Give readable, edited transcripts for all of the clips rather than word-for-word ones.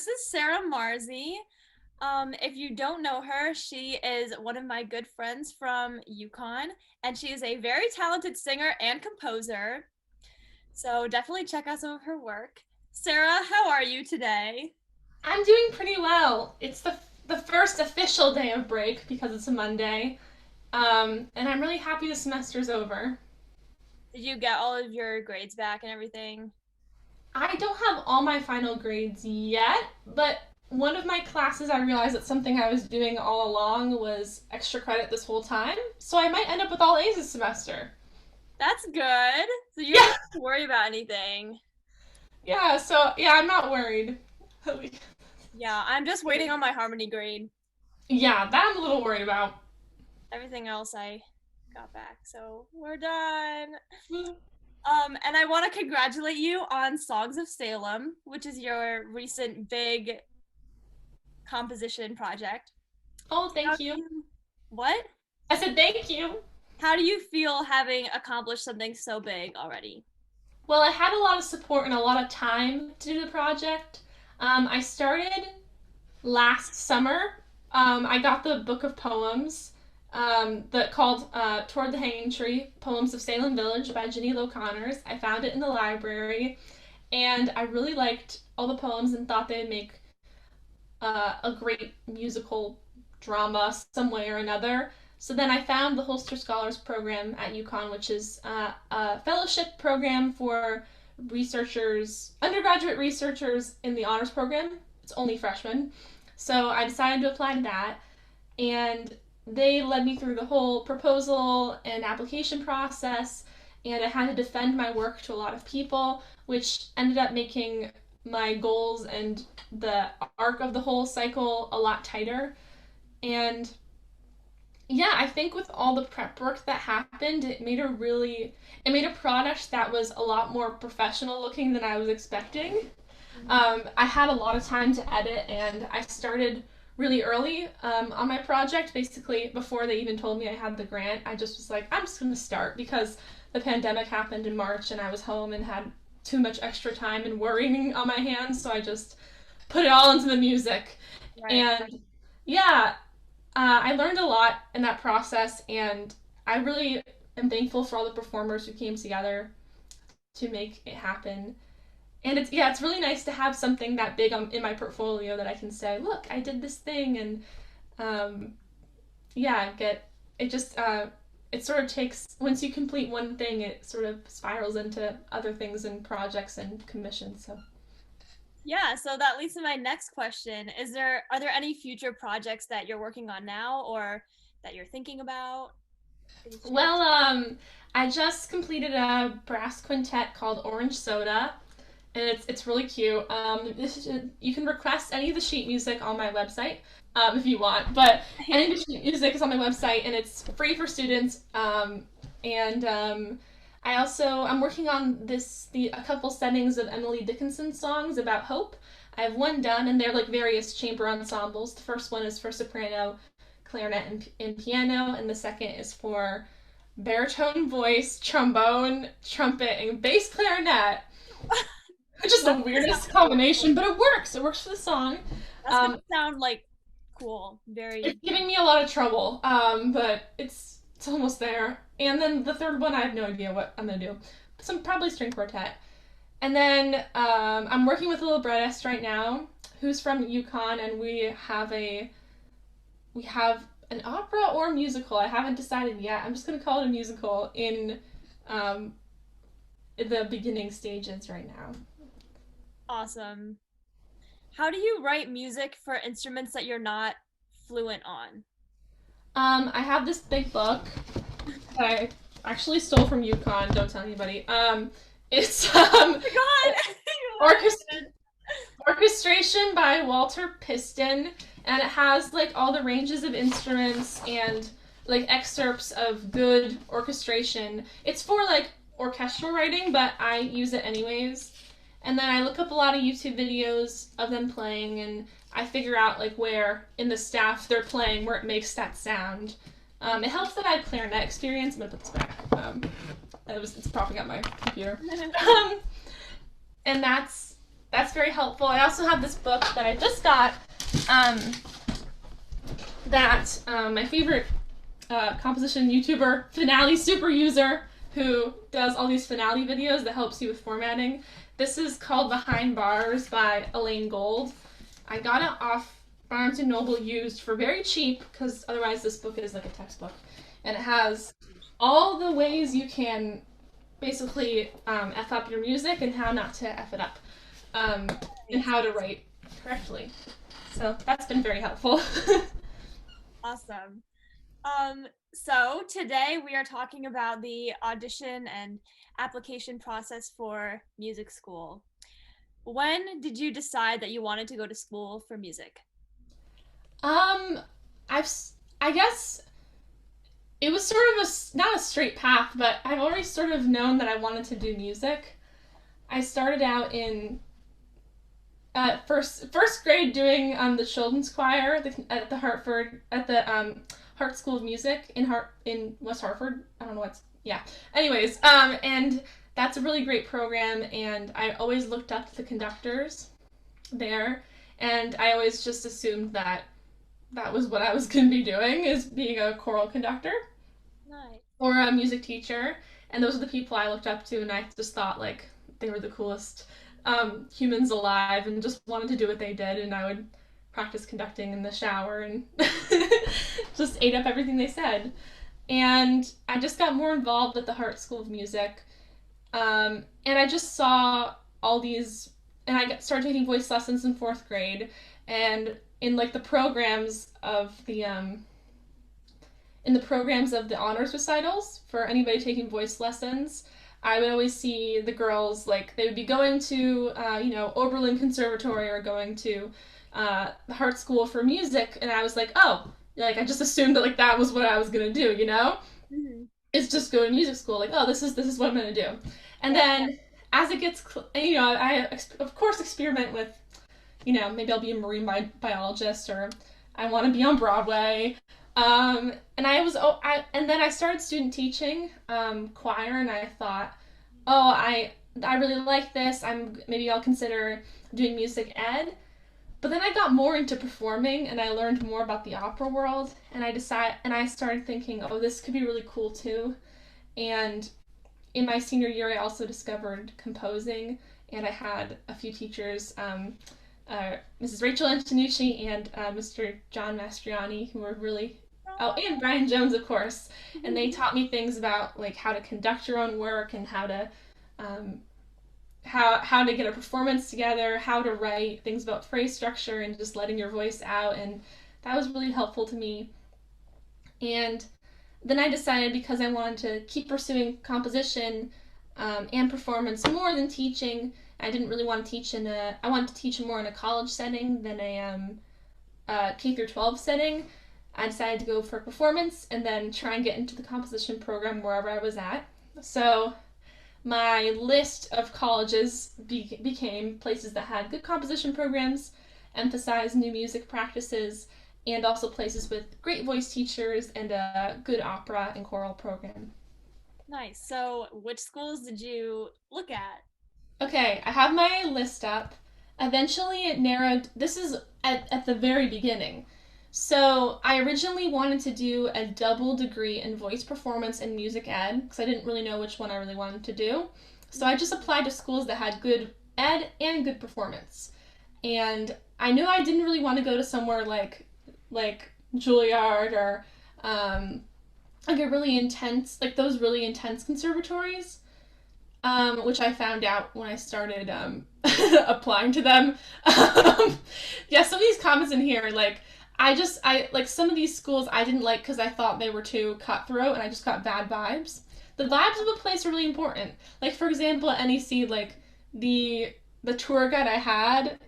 this is Sarah Marze. If you don't know her, she is one of my good friends from UConn, and she is a very talented singer and composer. So definitely check out some of her work. Sarah, how are you today? I'm doing pretty well. It's the first official day of break because it's a Monday, and I'm really happy the semester's over. Did you get all of your grades back and everything? I don't have all my final grades yet, but one of my classes I realized that something I was doing all along was extra credit this whole time, so I might end up with all A's this semester. That's good. So you don't Yeah, have to worry about anything. yeah, I'm not worried. Yeah, I'm just waiting on my harmony grade. Yeah, that I'm a little worried about. Everything else I got back. So we're done. And I want to congratulate you on Songs of Salem, which is your recent big composition project. Oh, How thank do you. you, what? I said thank you. How do you feel having accomplished something so big already? Well, I had a lot of support and a lot of time to do the project. I started last summer. I got the book of poems that called Toward the Hanging Tree, Poems of Salem Village by Ginny Lo Connors. I found it in the library, and I really liked all the poems and thought they'd make a great musical drama some way or another. So then I found the Holster Scholars Program at UConn, which is a fellowship program for researchers, undergraduate researchers in the honors program. It's only freshmen. So I decided to apply to that, and they led me through the whole proposal and application process, and I had to defend my work to a lot of people, which ended up making my goals and the arc of the whole cycle a lot tighter. And yeah, I think with all the prep work that happened, it made a product that was a lot more professional looking than I was expecting. I had a lot of time to edit, and I started really early on my project. Basically, before they even told me I had the grant, I just was like, I'm just gonna start because the pandemic happened in March, and I was home and had too much extra time and worrying on my hands, so I just put it all into the music. Right. And yeah, I learned a lot in that process, and I really am thankful for all the performers who came together to make it happen. And it's really nice to have something that big in my portfolio that I can say, look, I did this thing, and um, yeah, get it just it sort of takes once you complete one thing, it sort of spirals into other things and projects and commissions. So Yeah, so that leads to my next question. Are there any future projects that you're working on now or that you're thinking about? Could you share? well, I just completed a brass quintet called Orange Soda, and it's really cute. You can request any of the sheet music on my website if you want, but any of the sheet music is on my website, and it's free for students. And I'm working on a couple settings of Emily Dickinson songs about hope. I have one done, and they're like various chamber ensembles. The first one is for soprano, clarinet, and piano, and the second is for baritone voice, trombone, trumpet, and bass clarinet, which is the That's gonna weirdest sound cool. combination, but it works. It works for the song. That's gonna Um, sound like cool. it's Very. giving me a lot of trouble, but it's almost there. And then the third one, I have no idea what I'm gonna do. Some probably string quartet. And then I'm working with a librettist right now, who's from UConn, and we have an opera or a musical. I haven't decided yet. I'm just gonna call it a musical um, in the beginning stages right now. Awesome. How do you write music for instruments that you're not fluent on? I have this big book that I actually stole from UConn. Don't tell anybody. It's Oh my God! orchest- orchestration by Walter Piston, and it has like all the ranges of instruments and like excerpts of good orchestration. It's for like orchestral writing, but I use it anyways. And then I look up a lot of YouTube videos of them playing, and I figure out like where in the staff they're playing where it makes that sound. It helps that I have clarinet experience. I'm gonna put this back. It's propping up my computer. Um, and That's very helpful. I also have this book that I just got um, that my favorite composition YouTuber, Finale Super User, who does all these Finale videos that helps you with formatting. This is called Behind Bars by Elaine Gold. I got it off Barnes and Noble used for very cheap because otherwise this book is like a textbook. And it has all the ways you can basically F up your music and how not to F it up, and how to write correctly. So that's been very helpful. Awesome. So today we are talking about the audition and application process for music school. When did you decide that you wanted to go to school for music? um, I've I guess it was sort of a not a straight path, but I've already sort of known that I wanted to do music. I started out in first grade doing the children's choir at the Hartford at the Hart School of Music in West Hartford. I don't know what's yeah. Anyways, and that's a really great program, and I always looked up to the conductors there, and I always just assumed that that was what I was going to be doing is being a choral conductor Nice. or a music teacher, and those are the people I looked up to, and I just thought like they were the coolest humans alive, and just wanted to do what they did, and I would practice conducting in the shower and just ate up everything they said. And I just got more involved at the Hart School of Music, and I just saw all these, and started taking voice lessons in fourth grade, and in like the programs of the honors recitals for anybody taking voice lessons, I would always see the girls like they would be going to Oberlin Conservatory or going to the Hart School for Music, and I was like, oh, like I just assumed that like that was what I was gonna do, Mm-hmm. It's just go to music school, like oh this is what I'm gonna do, and Yeah. then as it gets, I of course experiment with, maybe I'll be a marine biologist or I want to be on Broadway. And and then I started student teaching choir, and I thought, oh, I really like this. Maybe I'll consider doing music ed. But then I got more into performing, and I learned more about the opera world, and I started thinking, oh, this could be really cool too. And in my senior year, I also discovered composing, and I had a few teachers, Mrs. Rachel Antonucci and Mr. John Mastriani, who were really, oh, and Brian Jones, of course, and they taught me things about like how to conduct your own work and how to um, how to get a performance together, how to write things about phrase structure and just letting your voice out, and that was really helpful to me. And then I decided, because I wanted to keep pursuing composition and performance more than teaching, I didn't really want to teach I wanted to teach more in a college setting than a K through 12 setting. I decided to go for performance and then try and get into the composition program wherever I was at. So my list of colleges became places that had good composition programs, emphasized new music practices, and also places with great voice teachers and a good opera and choral program. Nice. So, which schools did you look at? Okay, I have my list up. Eventually, it narrowed. This is at the very beginning. So, I originally wanted to do a double degree in voice performance and music ed because I didn't really know which one I really wanted to do. So, I just applied to schools that had good ed and good performance. And I knew I didn't really want to go to somewhere like Juilliard or like a really intense, like those really intense conservatories, which I found out when I started applying to them. Yeah, some of these comments in here, like I like some of these schools I didn't like because I thought they were too cutthroat, and I just got bad vibes. The vibes of a place are really important. Like for example, at NEC, like the tour guide I had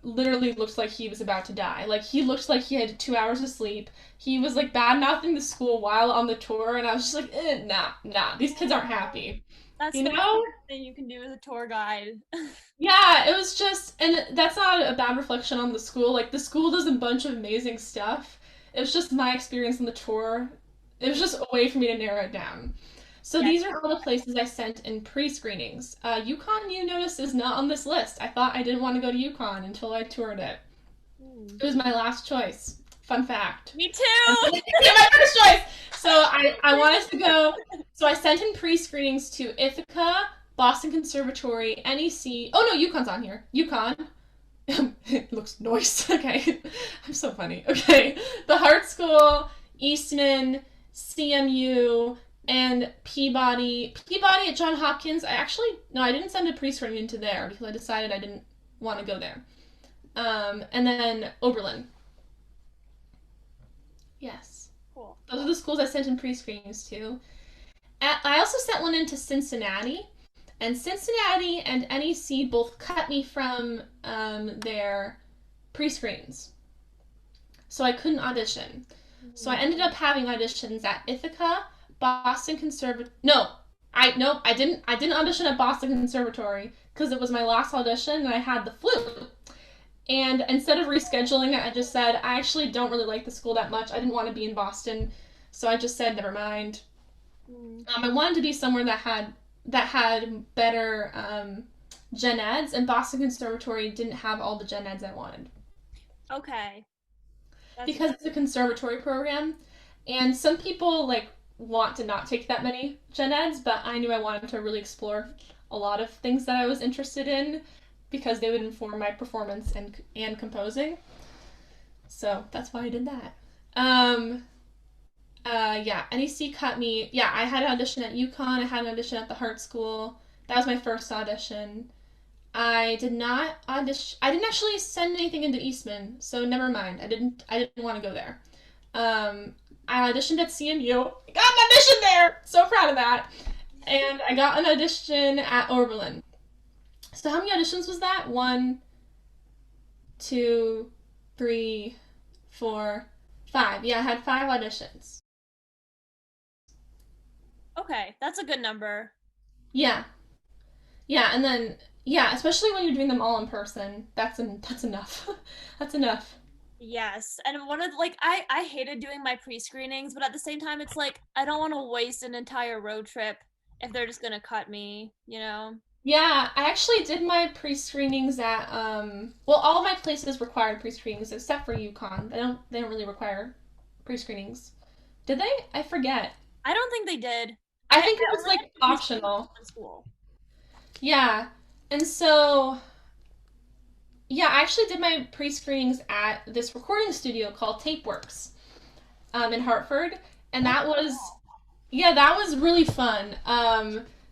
literally looked like he was about to die. Like he looked like he had 2 hours of sleep. He was like bad mouthing the school while on the tour, and I was just like, nah, these kids aren't happy. That's You the know? worst thing you can do as a tour guide. Yeah, it was just, and that's not a bad reflection on the school. Like the school does a bunch of amazing stuff. It was just my experience on the tour. It was just a way for me to narrow it down. So Yeah. these are all the places I sent in pre-screenings. UConn, you notice, is not on this list. I thought I didn't want to go to UConn until I toured it. Hmm. It was my last choice. Fun fact. Me Yeah, too. my first choice. So I wanted to go. So I sent in pre-screenings to Ithaca, Boston Conservatory, NEC. Oh no, UConn's on here. UConn. It looks nice. Okay. I'm so funny. Okay. The Hart School, Eastman, CMU, and Peabody. Peabody at Johns Hopkins. No, I didn't send a pre-screening into there because I decided I didn't want to go there. And then Oberlin. Yes. Cool. Those are the schools I sent in pre-screenings to. I also sent one into Cincinnati, and Cincinnati and NEC both cut me from their pre-screens, so I couldn't audition. So I ended up having auditions at Ithaca, Boston Conservatory. No, I didn't. I didn't audition at Boston Conservatory because it was my last audition and I had the flu. And instead of rescheduling it, I just said I actually don't really like the school that much. I didn't want to be in Boston, so I just said never mind. Mm. I wanted to be somewhere that had better gen eds, and Boston Conservatory didn't have all the gen eds I wanted Okay. That's because it's a conservatory program, and some people like want to not take that many gen eds, but I knew I wanted to really explore a lot of things that I was interested in because they would inform my performance and composing. So that's why I did that. Yeah, NEC cut me. Yeah, I had an audition at UConn. I had an audition at the Hart School. That was my first audition. I did not audition. I didn't actually send anything into Eastman, so never mind. I didn't want to go there. I auditioned at CMU. I got an audition there. So proud of that. And I got an audition at Oberlin. So how many auditions was that? 1, 2, 3, 4, 5. Yeah, I had 5 auditions. okay. That's a good number. Yeah, yeah, and then yeah, especially when you're doing them all in person, that's enough. That's enough. Yes. And one of like I hated doing my pre-screenings, but at the same time it's like I don't want to waste an entire road trip if they're just going to cut me, you know. Yeah, I actually did my pre-screenings at well, all my places required pre-screenings except for UConn. They don't really require pre-screenings. Did they? I forget. I don't think they did. I I think it was only like had pre-screenings optional. in school. Yeah. And so yeah, I actually did my pre-screenings at this recording studio called Tapeworks in Hartford, and Oh, that was yeah, that was really fun.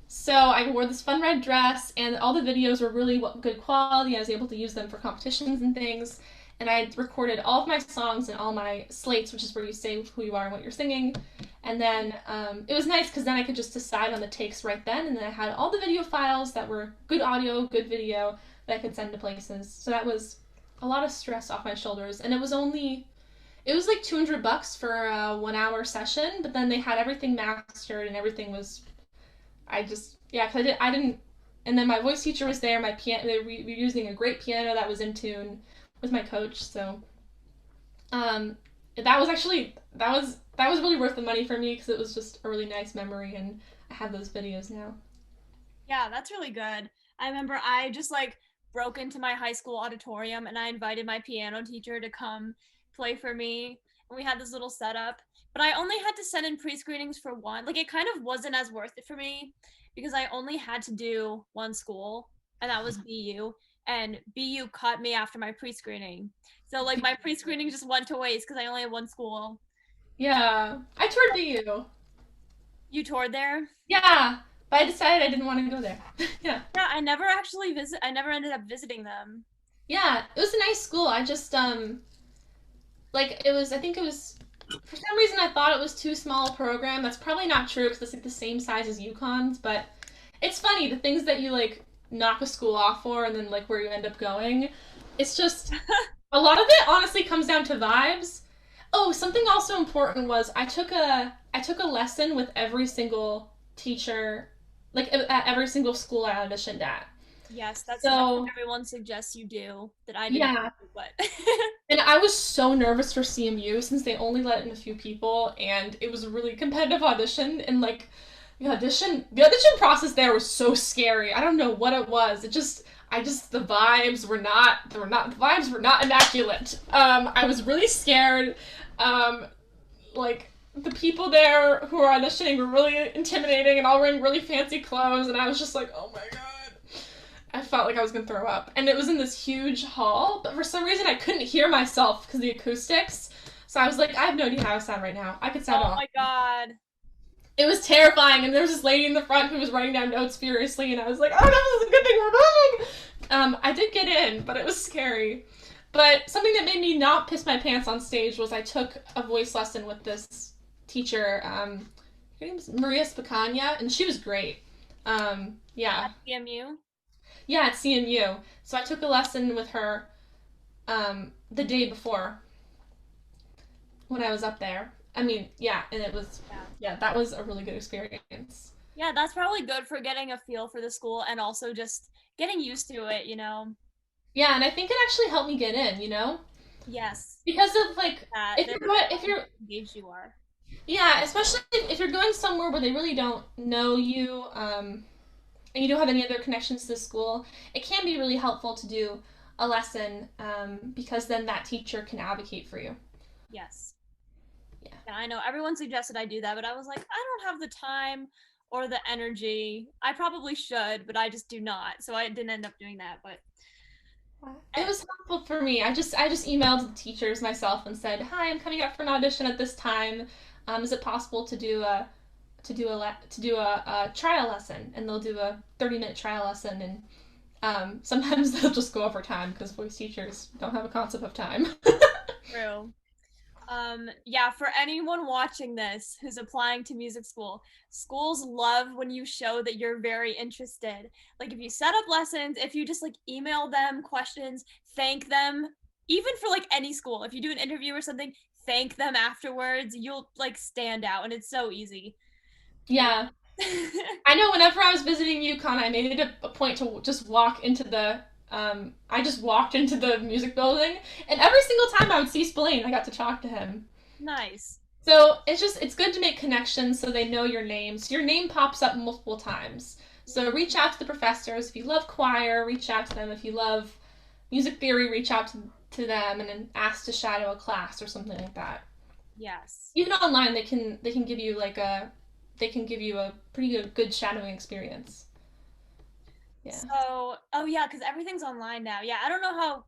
So I wore this fun red dress, and all the videos were really good quality. I was able to use them for competitions and things, and I recorded all of my songs and all my slates, which is where you say who you are and what you're singing. And then it was nice because then I could just decide on the takes right then, and then I had all the video files that were good audio, good video that I could send to places. So that was a lot of stress off my shoulders, and it was like $200 for a 1 hour session, but then they had everything mastered and everything was. I just yeah, cause I didn't, and then my voice teacher was there. My piano, they were using a great piano that was in tune with my coach. So that was actually that was really worth the money for me because it was just a really nice memory, and I have those videos now. yeah, that's really good. I remember I just like broke into my high school auditorium and I invited my piano teacher to come play for me. And we had this little setup, but I only had to send in pre-screenings for one. Like it kind of wasn't as worth it for me because I only had to do one school, and that was BU. And BU cut me after my pre-screening. So like my pre-screening just went to waste because I only had one school. Yeah, I toured BU. You toured there? Yeah, but I decided I didn't want to go there. Yeah. Yeah, I never actually visit. I never ended up visiting them. Yeah, it was a nice school. I just like it was. I think it was for some reason I thought it was too small a program. That's probably not true because it's like the same size as UConn's. But it's funny the things that you like knock a school off for, and then like where you end up going. It's just a lot of it honestly comes down to vibes. Oh, something also important was I took a lesson with every single teacher, like at every single school I auditioned at. Yes, that's what So everyone suggests you do. That I didn't yeah, do, but and I was so nervous for CMU since they only let in a few people, and it was a really competitive audition. And like, The audition process there was so scary. I don't know what it was. The vibes were not the vibes were not immaculate. I was really scared. Um, like the people there who were auditioning were really intimidating and all wearing really fancy clothes, and I was just like, oh my god. I felt like I was gonna throw up. And it was in this huge hall, but for some reason I couldn't hear myself because of the acoustics. So I was like, I have no idea how I sound right now. I could sound Oh off. my god. It was terrifying, and there was this lady in the front who was writing down notes furiously, and I was like, oh no, this is a good thing we're going! I did get in, but it was scary. But something that made me not piss my pants on stage was I took a voice lesson with this teacher. Her name was Maria Spicagna, and she was great. Yeah. At CMU? Yeah, at CMU. So I took a lesson with her the day before when I was up there. I mean, yeah, and it was, Yeah. yeah, that was a really good experience. Yeah, that's probably good for getting a feel for the school and also just getting used to it, you know? Yeah, and I think it actually helped me get in, Yes. because of like That if they're you're going, if you're engaged you are. yeah, especially if you're going somewhere where they really don't know you, and you don't have any other connections to the school, it can be really helpful to do a lesson because then that teacher can advocate for you. Yes. Yeah. Yeah, I know everyone suggested I do that, but I was like, I don't have the time or the energy. I probably should, but I just do not. So I didn't end up doing that. But It eh, was helpful for me. I just emailed the teachers myself and said, "Hi, I'm coming up for an audition at this time. Is it possible to do a trial lesson?" And they'll do a 30-minute trial lesson, and sometimes they'll just go over time because voice teachers don't have a concept of time. true. Yeah, for anyone watching this who's applying to music school, schools love when you show that you're very interested. Like if you set up lessons, if you just like email them questions, thank them, even for like any school, if you do an interview or something, thank them afterwards, you'll like stand out and it's so easy. Yeah. Yeah, I know. Whenever I was visiting UConn, I made it a point to just walk into the. I just walked into the music building, and every single time I would see Spillane, I got to talk to him. Nice. So it's good to make connections so they know your name. So your name pops up multiple times. So reach out to the professors. If you love choir, reach out to them. If you love music theory, reach out to them and then ask to shadow a class or something like that. Yes. Even online, they can give you a pretty good shadowing experience. Yeah. So, oh yeah, because everything's online now. Yeah, I don't know how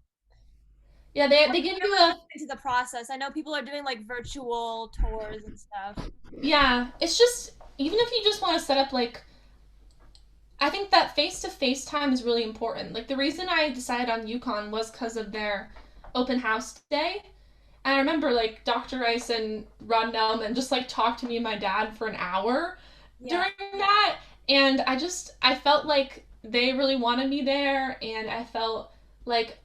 Yeah, they give you a into the process. I know people are doing like virtual tours and stuff. yeah. It's just even if you just want to set up like I think that face to face time is really important. Like the reason I decided on UConn was because of their open house day. And I remember like Dr. Rice and Ron Nelman just like talked to me and my dad for an hour Yeah. during that. And I felt like they really wanted me there, and I felt like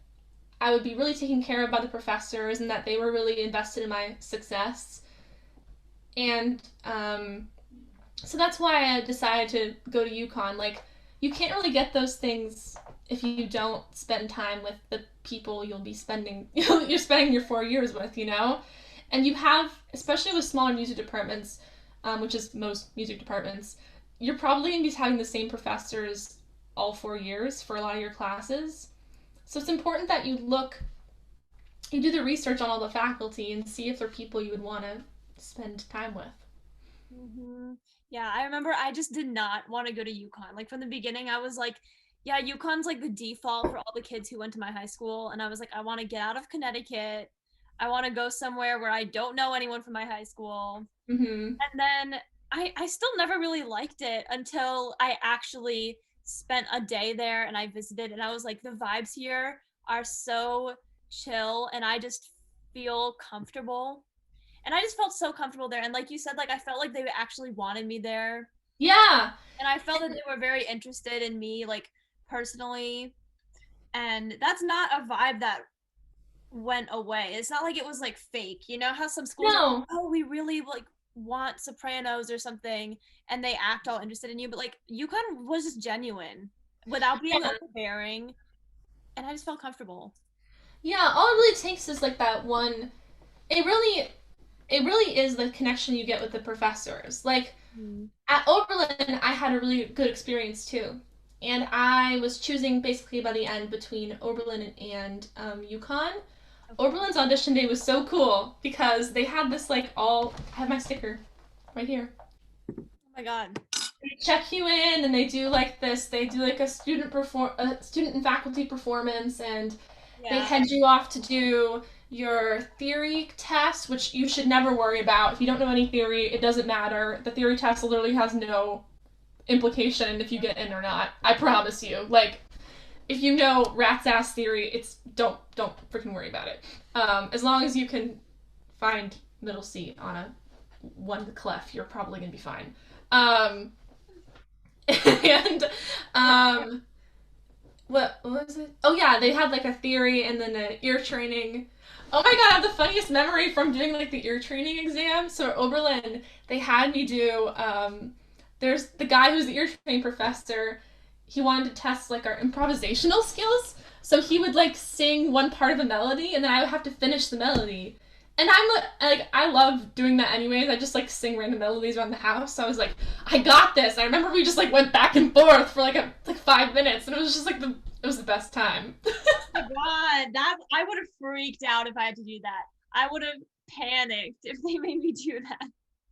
I would be really taken care of by the professors and that they were really invested in my success. And so that's why I decided to go to UConn. Like, you can't really get those things if you don't spend time with the people you'll be spending you're spending your 4 years with. And you have, especially with smaller music departments, which is most music departments, you're probably going to be having the same professors all 4 years for a lot of your classes. So it's important that you do the research on all the faculty and see if they're people you would want to spend time with. Yeah, I remember I just did not want to go to UConn. Like from the beginning, I was like, yeah, UConn's like the default for all the kids who went to my high school. And I was like, I want to get out of Connecticut. I want to go somewhere where I don't know anyone from my high school. Mm-hmm. And then I still never really liked it until I actually spent a day there and I visited and I was like, the vibes here are so chill and I just feel comfortable. And I just felt so comfortable there. And like you said, like I felt like they actually wanted me there. Yeah. And I felt that they were very interested in me, like personally. And that's not a vibe that went away. It's not like it was like fake. You know how some schools are, No. oh, we really like want sopranos or something and they act all interested in you, but like UConn was just genuine without being Yeah. overbearing. And I just felt comfortable. Yeah. All it really takes is like that one. It really it really is the connection you get with the professors. Like Mm. at Oberlin, I had a really good experience too. And I was choosing basically by the end between Oberlin and UConn. Okay. Oberlin's audition day was so cool because they had this like all. I have my sticker right here. Oh my God. They check you in and they do like this. They do like a student and faculty performance, and they Yeah. head you off to do your theory test, which you should never worry about. If you don't know any theory, it doesn't matter. The theory test literally has no implication if you get in or not. I promise you. Like, if you know rat's ass theory, it's don't freaking worry about it. As long as you can find middle C on a one clef, you're probably gonna be fine. Um, and um, what was it? Oh yeah, they had like a theory and then an ear training. Oh my god, I have the funniest memory from doing like the ear training exam. So at Oberlin, they had me do. There's the guy who's the ear training professor. He wanted to test like our improvisational skills. So he would like sing one part of a melody, and then I would have to finish the melody. And like I love doing that anyways. I just like sing random melodies around the house. So I was like, I got this. I remember we just like went back and forth for like 5 minutes, and it was just like it was the best time. My God, that I would have freaked out if I had to do that. I would have panicked if they made me do that.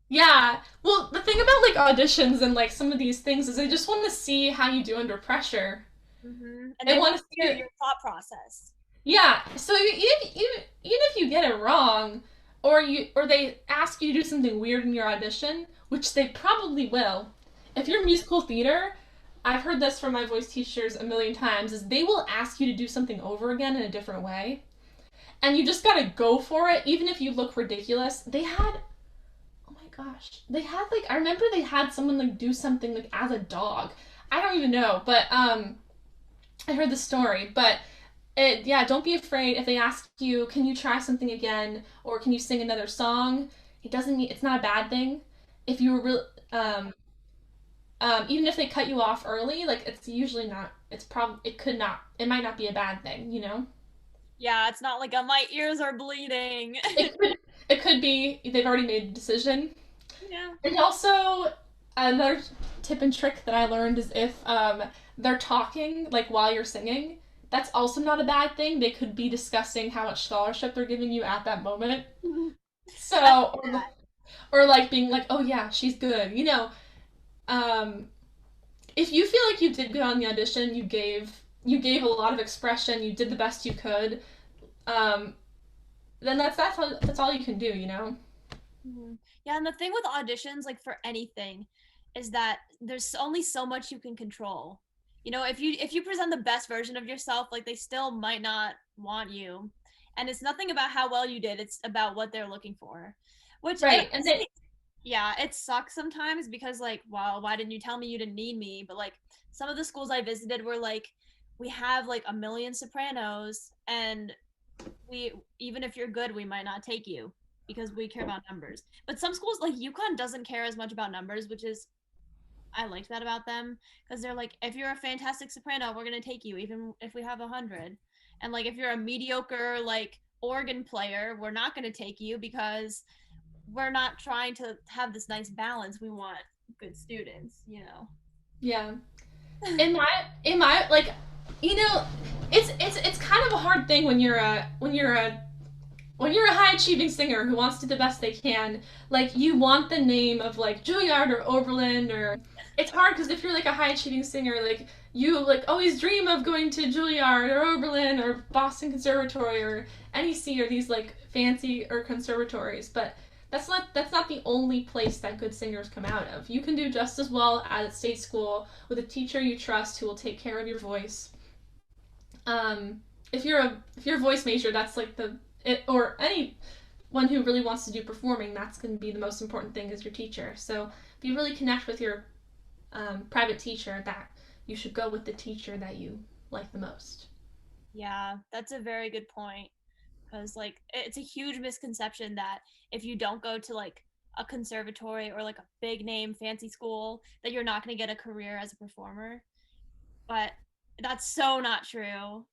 Yeah. Well, the thing about like auditions and like some of these things is they just want to see how you do under pressure. And They they want want to to hear see. your thought process. Yeah. So even if you get it wrong, or they ask you to do something weird in your audition, which they probably will. If you're musical theater, I've heard this from my voice teachers a million times, is they will ask you to do something over again in a different way. And you just gotta go for it, even if you look ridiculous. Oh my gosh, they had like, I remember they had someone like do something like as a dog. I don't even know, but I heard the story, but yeah, don't be afraid if they ask you, can you try something again, or can you sing another song? It doesn't mean it's not a bad thing. If you were real, even if they cut you off early, like it's usually not. It could not. It might not be a bad thing, you know. Yeah, it's not like my ears are bleeding. It could. It could be they've already made a decision. Yeah. And also, another tip and trick that I learned is if they're talking like while you're singing, that's also not a bad thing. They could be discussing how much scholarship they're giving you at that moment. That's So, or like being like, oh yeah, she's good. Um, if you feel like you did good on the audition, you gave a lot of expression, you did the best you could. Um, then that's all you can do. Yeah, and the thing with auditions, like for anything, is that there's only so much you can control. If you present the best version of yourself, like they still might not want you. And it's nothing about how well you did, it's about what they're looking for. Which it Right, and then honestly, yeah, it sucks sometimes because like, well, why didn't you tell me you didn't need me? But like some of the schools I visited were like, we have like a million sopranos and we even if you're good, we might not take you because we care about numbers. But some schools like UConn doesn't care as much about numbers, which is I liked that about them because they're like, if you're a fantastic soprano, we're gonna take you even if we have 100. And like if you're a mediocre like organ player, we're not gonna take you because we're not trying to have this nice balance. We want good students. yeah, in my like, you know, it's kind of a hard thing when you're a high achieving singer who wants to do the best they can. Like you want the name of like Juilliard or Oberlin, or it's hard because if you're like a high achieving singer, like you like always dream of going to Juilliard or Oberlin or Boston Conservatory or NEC or these like fancy or conservatories, but that's not the only place that good singers come out of. You can do just as well at a state school with a teacher you trust who will take care of your voice. If you're a voice major, that's like or anyone who really wants to do performing, that's going to be the most important thing is your teacher. So if you really connect with your private teacher, that you should go with the teacher that you like the most. Yeah, that's a very good point because like it's a huge misconception that if you don't go to like a conservatory or like a big name fancy school that you're not going to get a career as a performer, but that's so not true.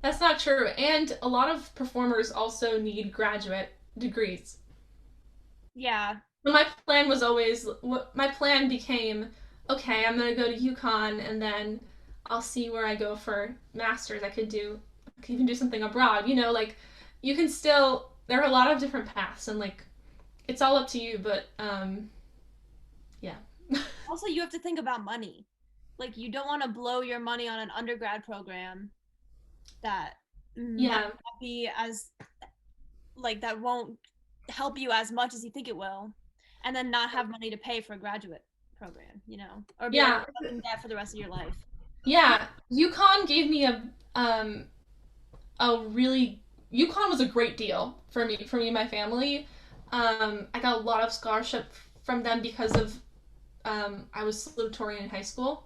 That's not true, and a lot of performers also need graduate degrees. Yeah. But my plan became, okay, I'm gonna go to UConn and then I'll see where I go for masters. I could even do something abroad. Like you can still there are a lot of different paths and like it's all up to you. But yeah, Also, you have to think about money. Like, you don't want to blow your money on an undergrad program that might yeah, not be as, like, that won't help you as much as you think it will, and then not have money to pay for a graduate program, or be like yeah, stuck in debt for the rest of your life. yeah. UConn gave me a really UConn was a great deal for me and my family. I got a lot of scholarship from them because of I was salutatorian in high school,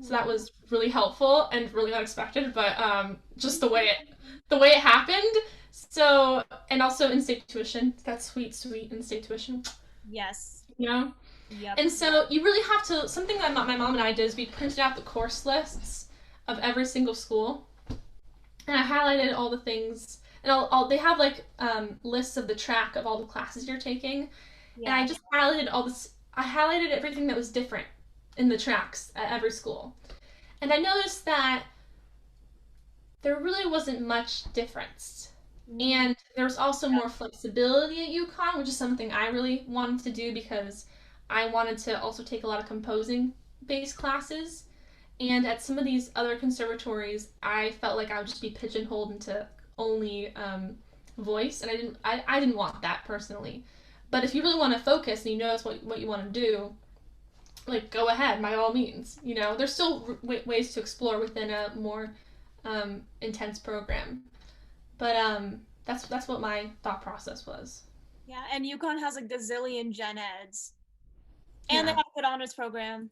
so that was really helpful and really unexpected. But just the way it happened. So and also in-state tuition, that sweet in-state tuition, Yes. you know. Yep. And so you really have to. Something that my mom and I did is we printed out the course lists of every single school, and I highlighted all the things. And they have like lists of the track of all the classes you're taking, and Yeah. I just highlighted all this. I highlighted everything that was different in the tracks at every school, and I noticed that there really wasn't much difference. Mhm. And there was also more flexibility at UConn, which is something I really wanted to do because I wanted to also take a lot of composing based classes. And at some of these other conservatories, I felt like I would just be pigeonholed into only voice, and I didn't want that personally. But if you really want to focus and you know that's what you want to do, like go ahead by all means. There's still ways to explore within a more intense program. But that's what my thought process was. Yeah, and UConn has a gazillion gen eds, and they Yeah. have a good honors program.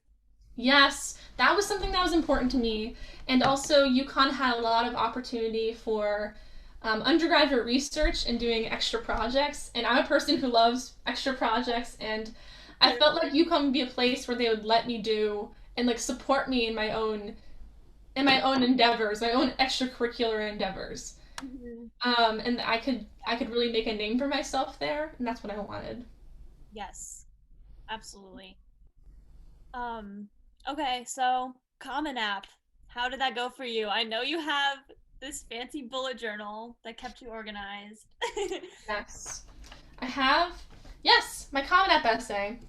Yes, that was something that was important to me. And also, UConn had a lot of opportunity for undergraduate research and doing extra projects. And I'm a person who loves extra projects, and I felt like UConn would be a place where they would let me do and like support me in my own endeavors, my own extracurricular endeavors. Mhm. And I could really make a name for myself there, and that's what I wanted. Yes, absolutely. Um, okay, so Common App, how did that go for you? I know you have this fancy bullet journal that kept you organized. Yes, I have. Yes, my Common App essay.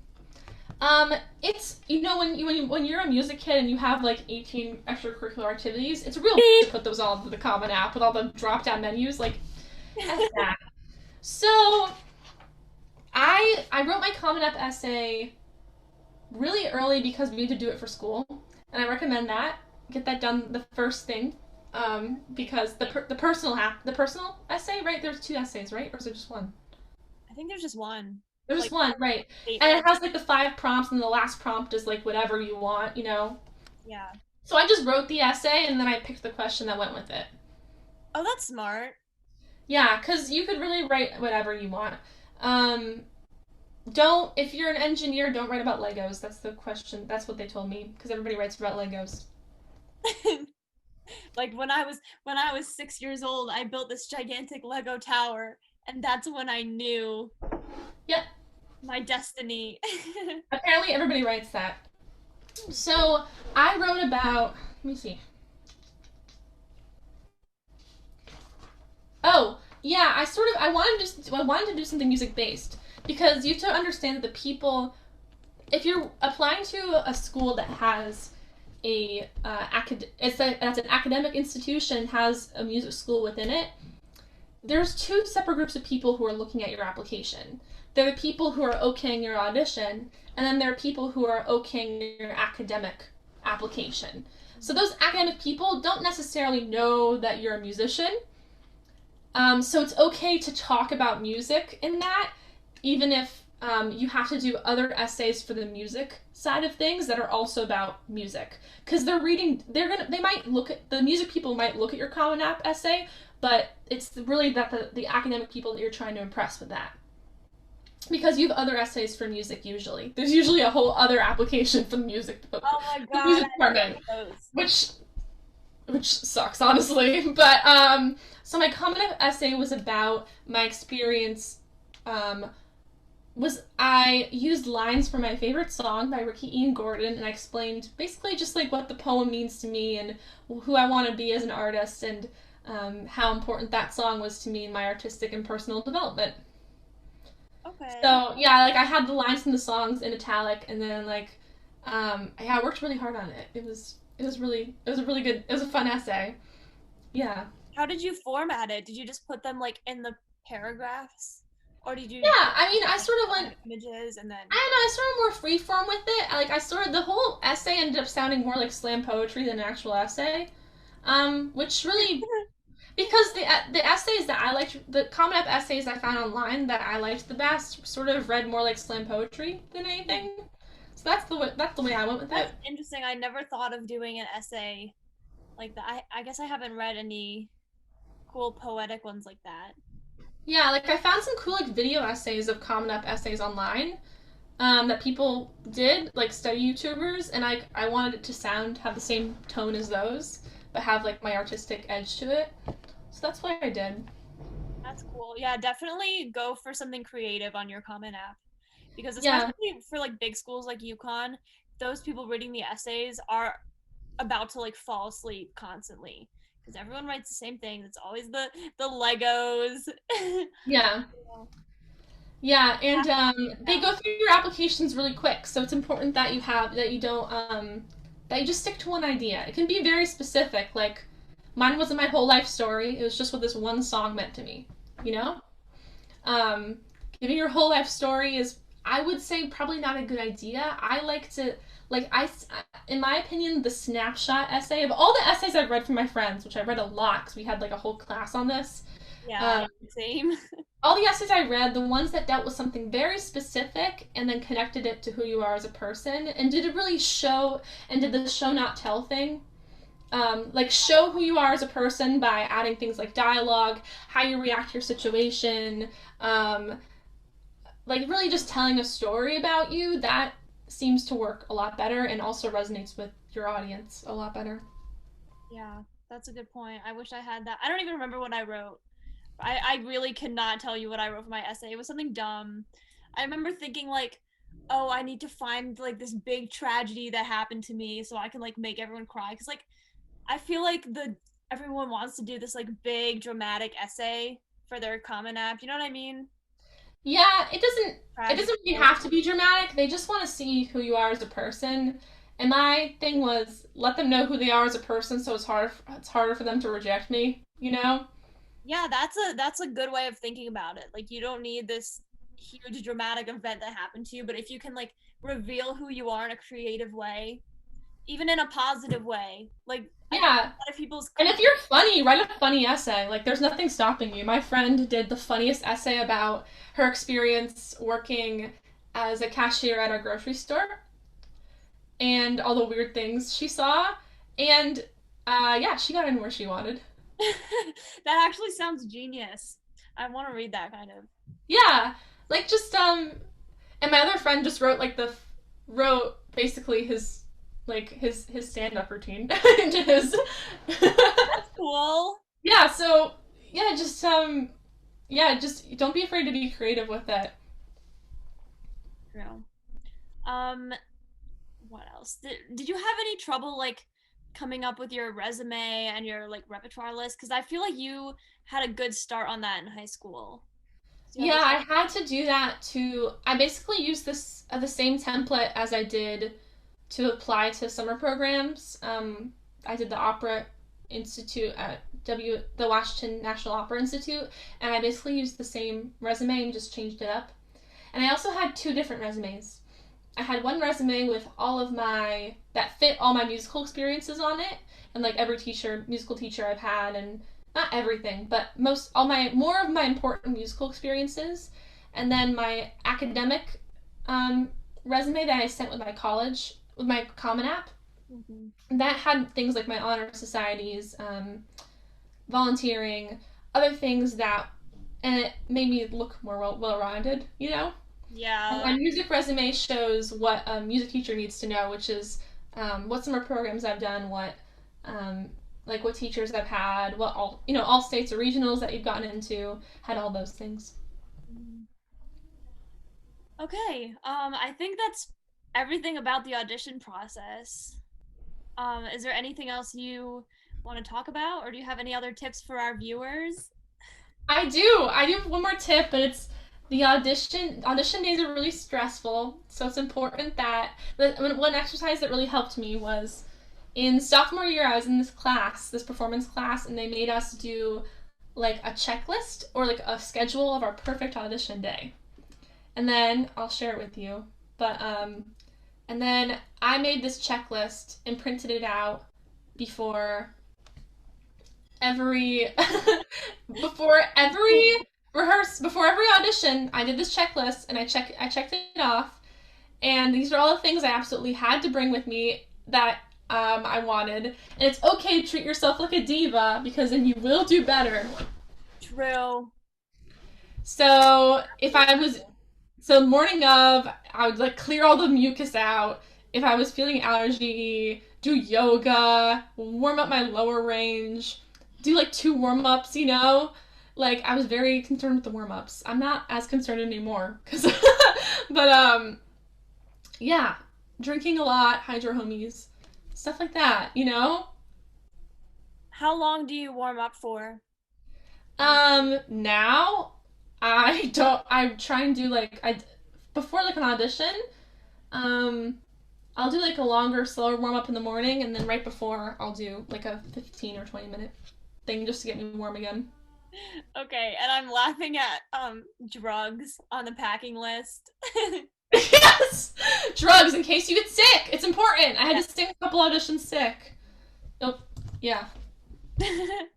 It's when you're a music kid and you have like 18 extracurricular activities, it's real to put those all into the Common App with all the drop down menus. Like, F that. So I wrote my Common App essay really early because we need to do it for school, and I recommend that get that done the first thing. Because the personal essay, right? There's two essays, right? Or is it just one? I think there's just one, There's just like, one, right? And statement. it has like the 5 prompts, and the last prompt is like whatever you want. Yeah. So I just wrote the essay, and then I picked the question that went with it. Oh, that's smart. Yeah, because you could really write whatever you want. Um, don't if you're an engineer, don't write about Legos. That's the question. That's what they told me because everybody writes about Legos. Like, when I was 6 years old, I built this gigantic Lego tower, and that's when I knew Yep. my destiny. Apparently, everybody writes that. So I wrote about. Let me see. Oh, yeah. I wanted to do something music based because you have to understand that the people. If you're applying to a school that has that's an academic institution has a music school within it, there's two separate groups of people who are looking at your application. There are the people who are okaying your audition, and then there are people who are okaying your academic application. So those academic people don't necessarily know that you're a musician. So it's okay to talk about music in that, even if you have to do other essays for the music side of things that are also about music. Because they might look at, the music people might look at your Common App essay, but it's really that the academic people that you're trying to impress with that. Because you have other essays for music usually. There's usually a whole other application for Oh my the god, music I department, hate those. which sucks honestly. But so my Common App essay was about my experience um, was I used lines from my favorite song by Ricky Ian Gordon, and I explained basically just like what the poem means to me and who I want to be as an artist, and how important that song was to me in my artistic and personal development. Okay. So yeah, like I had the lines from the songs in italic, and then like, yeah, I worked really hard on it. It was a really good, it was a fun essay. Yeah. How did you format it? Did you just put them like in the paragraphs, or did you Yeah, I mean, I like sort of went, images and then? I don't know, I sort of more free form with it. Like I sort of, the whole essay ended up sounding more like slam poetry than an actual essay. Which really, because the essays that I liked, the Common App essays I found online that I liked the best, sort of read more like slam poetry than anything. So that's the way I went with it. That's interesting. I never thought of doing an essay like that. I guess I haven't read any cool poetic ones like that. Yeah, like I found some cool like video essays of Common App essays online, that people did, like study YouTubers, and I wanted it to have the same tone as those, but have like my artistic edge to it. So that's what I did. That's cool. Yeah, definitely go for something creative on your Common App because Yeah, especially for like big schools like UConn, those people reading the essays are about to like fall asleep constantly because everyone writes the same thing. It's always the Legos. yeah, yeah, and they go through your applications really quick, so it's important that you don't that you just stick to one idea. It can be very specific, like mine wasn't my whole life story. It was just what this one song meant to me, you know. Um, Giving your whole life story is, I would say, probably not a good idea. I like to, like, in my opinion, the snapshot essay of all the essays I've read from my friends, which I read a lot because we had like a whole class on this. Yeah, Um, same. all the essays I read, the ones that dealt with something very specific and then connected it to who you are as a person, and did it really show, and did the show not tell thing. Like show who you are as a person by adding things like dialogue, how you react to your situation, um, like really just telling a story about you. That seems to work a lot better and also resonates with your audience a lot better. Yeah, that's a good point. I wish I had that. I don't even remember what I wrote. I really cannot tell you what I wrote for my essay. It was something dumb. I remember thinking like, oh, I need to find like this big tragedy that happened to me so I can like make everyone cry. Because like I feel like the everyone wants to do this like big dramatic essay for their Common App. You know what I mean? Yeah, it Tragic doesn't really story. have to be dramatic. They just want to see who you are as a person. And my thing was let them know who they are as a person, so it's harder for them to reject me, you know? Yeah, that's a good way of thinking about it. Like you don't need this huge dramatic event that happened to you, but if you can like reveal who you are in a creative way, even in a positive way, like I think Yeah. a lot of people's And if you're funny, write a funny essay. Like there's nothing stopping you. My friend did the funniest essay about her experience working as a cashier at our grocery store and all the weird things she saw. And yeah, she got in where she wanted. that actually sounds genius. I want to read that kind of. Yeah, like just and my other friend just wrote basically his stand up routine into his. That's cool. Yeah, so yeah, just don't be afraid to be creative with it. True. Um, what else? Did you have any trouble like coming up with your resume and your like repertoire list? Because I feel like you had a good start on that in high school. Do you have Yeah, a I had to do that to. I basically used this the same template as I did to apply to summer programs. I did the Opera Institute at the Washington National Opera Institute, and I basically used the same resume and just changed it up. And I also had two different resumes. I had one resume with all of my that fit all my musical experiences on it, and like every musical teacher I've had, and not everything, but most all my more of my important musical experiences, and then my academic um, resume that I sent with my college with my Common App Mhm. that had things like my honor societies, volunteering, other things that, and it made me look more well rounded, you know. And Yeah. my music resume shows what a music teacher needs to know, which is what summer programs I've done, um, what teachers I've had, what all states or regionals that you've gotten into, had all those things. Mm. Okay. I think that's everything about the audition process. Is there anything else you want to talk about, or do you have any other tips for our viewers? I do. I do have one more tip, but it's the audition. Audition days are really stressful, so it's important that one exercise that really helped me was in sophomore year. I was in this class, this performance class, and they made us do like a checklist or like a schedule of our perfect audition day. And then I'll share it with you. But and then I made this checklist and printed it out before every before every before every audition. I did this checklist and I checked it off, and these are all the things I absolutely had to bring with me that I wanted. And it's okay to treat yourself like a diva because then you will do better. True. So if I was so morning of, I would like clear all the mucus out. If I was feeling allergy, do yoga, warm up my lower range, do like 2 warm ups, Like I was very concerned with the warm ups. I'm not as concerned anymore cuz but yeah, drinking a lot, hydro homies, stuff like that. How long do you warm up for? Now I don't I try and do like I before like an audition, um I'll do like a longer, slower warm up in the morning, and then right before I'll do like a 15 or 20 minute thing just to get me warm again. Okay, and I'm laughing at drugs on the packing list. Yes, drugs in case you get sick. It's important. I had Yeah. to sing a couple auditions sick. Oh, yeah, um,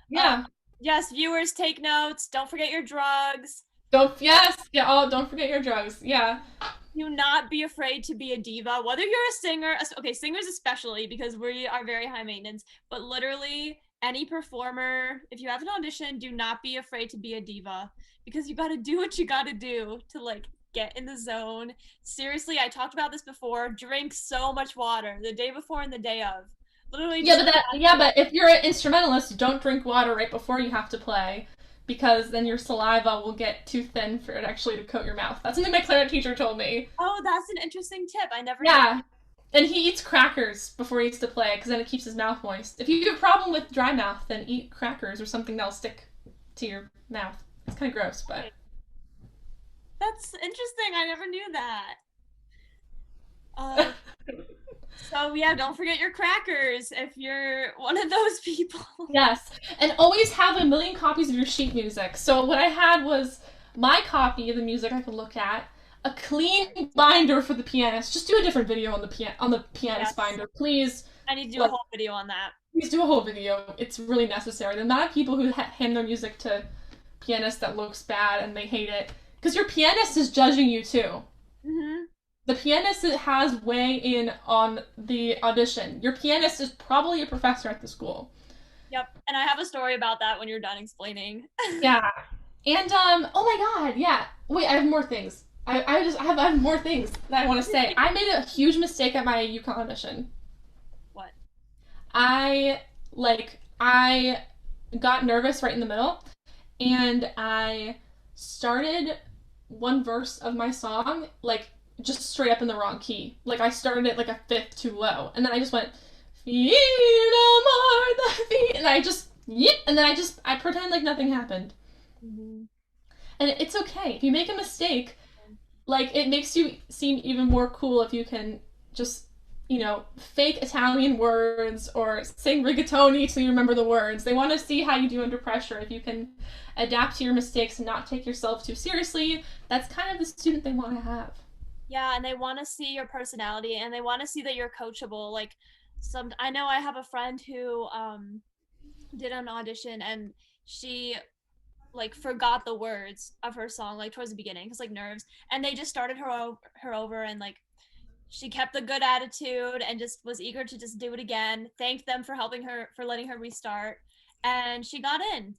yeah. yes, viewers take notes. Don't forget your drugs. Don't yes, yeah. Oh, don't forget your drugs. Yeah, Do not be afraid to be a diva, whether you're a singer. Okay, singers especially, because we are very high maintenance, but literally any performer, if you have an audition, do not be afraid to be a diva, because you got to do what you got to do to like get in the zone. Seriously, I talked about this before. Drink so much water the day before and the day of. Literally yeah, just but if you're an instrumentalist, don't drink water right before you have to play, because then your saliva will get too thin for it actually to coat your mouth. That's something my clarinet teacher told me. Oh, that's an interesting tip. I never knew. Yeah, and he eats crackers before he gets to play because then it keeps his mouth moist. If you have a problem with dry mouth, then eat crackers or something that'll stick to your mouth. It's kind of gross, but That's interesting. I never knew that. Uh, so yeah, don't forget your crackers if you're one of those people. yes. And always have a million copies of your sheet music. So what I had was my copy of the music I could look at, a clean binder for the pianist. Just do a different video on the pianist Yes, binder, please. I need to do a Like, whole video on that. please do a whole video. It's really necessary. The amount of people who hand their music to pianists that looks bad and they hate it, because your pianist is judging you too. Hmm. The pianist has weigh in on the audition. Your pianist is probably a professor at the school. Yep, and I have a story about that when you're done explaining. Yeah. And oh my god, yeah. Wait, I have more things. I have more things that I want to say. I made a huge mistake at my UConn audition. What? I got nervous right in the middle, and I started one verse of my song like just straight up in the wrong key. Like I started it like a fifth too low, and then I just went feel no more the feet, and I just yep, and then I pretend like nothing happened. Hmm. And it's okay if you make a mistake. Like it makes you seem even more cool if you can just fake Italian words or sing rigatoni so you remember the words. They want to see how you do under pressure. If you can adapt to your mistakes and not take yourself too seriously, that's kind of the student they want to have. Yeah, and they want to see your personality, and they want to see that you're coachable. Like I know I have a friend who did an audition, and she like forgot the words of her song like towards the beginning because like nerves, and they just started her over, and like she kept the good attitude and just was eager to just do it again, thanked them for helping her, for letting her restart, and she got in.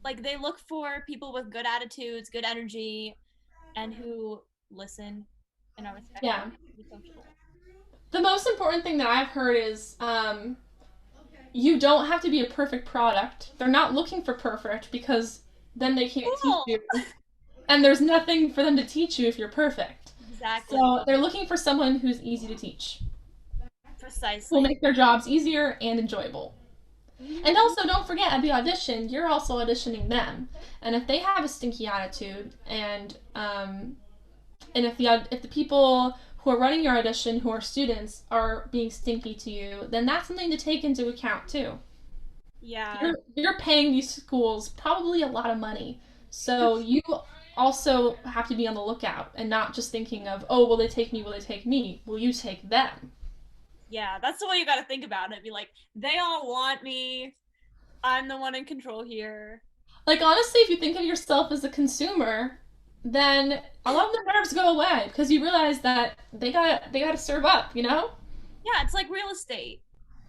Like they look for people with good attitudes, good energy, and who listen and are respectful Yeah. and coachable. The most important thing that I've heard is you don't have to be a perfect product. They're not looking for perfect because then they can't teach Cool. you. and there's nothing for them to teach you if you're perfect. Exactly. So they're looking for someone who's easy to teach, who will Precisely. make their jobs easier and enjoyable. And Hmm. also, don't forget at the audition, you're also auditioning them. And if they have a stinky attitude, and if the people who are running your audition, who are students, are being stinky to you, then that's something to take into account too. Yeah. You're paying these schools probably a lot of money, so you also have to be on the lookout and not just thinking of, oh, will they take me? Will they take me? Will you take them? Yeah, that's the way you got to think about it. Be like, they all want me. I'm the one in control here. Like honestly, if you think of yourself as a consumer, then a lot of the nerves go away because you realize that they got to serve up, you know? Yeah, it's like real estate.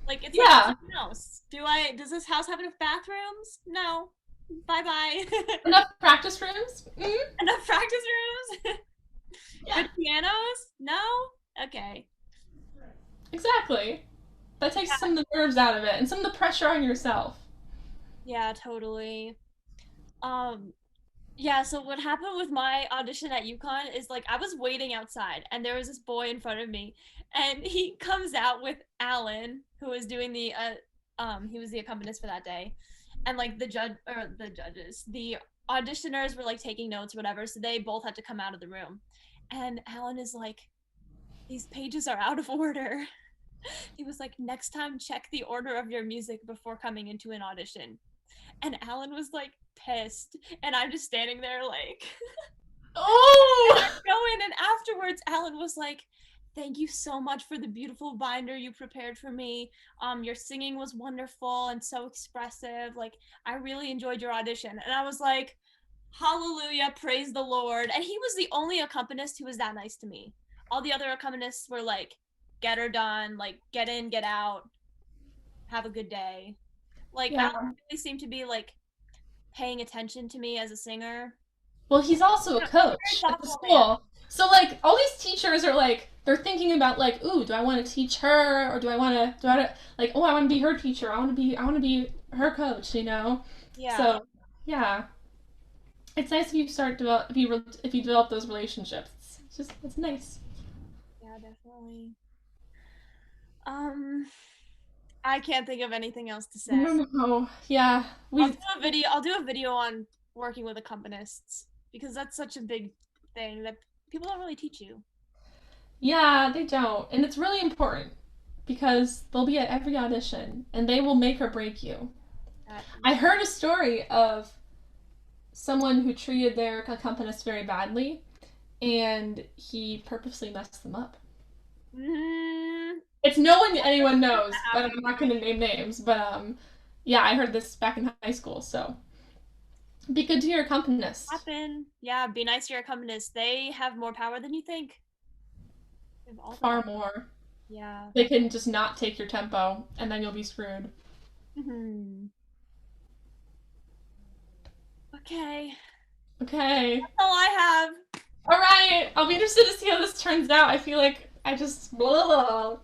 Like it's like Yeah, buying a house. Does this house have enough bathrooms? No. Bye bye. enough practice rooms. Enough practice rooms? Yeah, Good pianos? No? Okay. exactly. That takes some of the nerves out of it and some of the pressure on yourself. Yeah, totally. Um, yeah, so what happened with my audition at UConn is like I was waiting outside and there was this boy in front of me and he comes out with Alan, who was doing the he was the accompanist for that day. And like the judges, the auditioners were like taking notes or whatever, so they both had to come out of the room. And Alan is like, these pages are out of order. He was like, next time check the order of your music before coming into an audition. And Alan was like pissed. And I'm just standing there like Oh, going. And afterwards, Alan was like, thank you so much for the beautiful binder you prepared for me. Your singing was wonderful and so expressive. Like, I really enjoyed your audition. And I was like, hallelujah, praise the Lord. And he was the only accompanist who was that nice to me. All the other accompanists were like, get her done, like, get in, get out, have a good day. Like, Alan yeah. really seemed to be like paying attention to me as a singer. Well, he's also a He's a very coach at the thoughtful man. school. So like all these teachers are like they're thinking about like, ooh, do I want to teach her or do I want to like, oh, I want to be her teacher. I want to be her coach, you know? Yeah, So, yeah. It's nice if you start develop if you develop those relationships. It's just it's nice. yeah, definitely. Um, I can't think of anything else to say. No, no. Yeah. We I'll do a video on working with accompanists because that's such a big thing that people don't really teach you. yeah, they don't. And it's really important because they'll be at every audition and they will make or break you. That I is. heard a story of someone who treated their accompanist very badly, and he purposely messed them up. Mm, It's no one anyone that knows, but happened. I'm not going to name names. But yeah, I heard this back in high school. So be good to your accompanist. Happen. Yeah, be nice to your accompanist. They have more power than you think. They have all the Far power. more. Yeah. They can just not take your tempo, and then you'll be screwed. Hmm. Okay. Okay. That's all I have. All right. I'll be interested to see how this turns out. I feel like I just blah, blah, blah.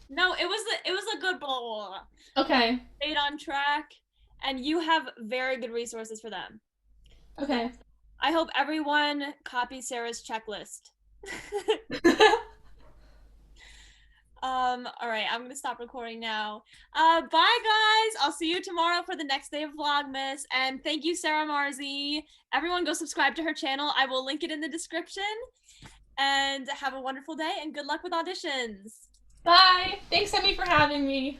No, it was a good blah, blah, blah. Okay. Stayed on track, and you have very good resources for them. So Okay. I hope everyone copies Sarah's checklist. All right, I'm gonna stop recording now. Bye guys. I'll see you tomorrow for the next day of Vlogmas. And thank you, Sarah Marze. Everyone go subscribe to her channel. I will link it in the description. And have a wonderful day and good luck with auditions. Bye. Thanks, Emmy, for having me.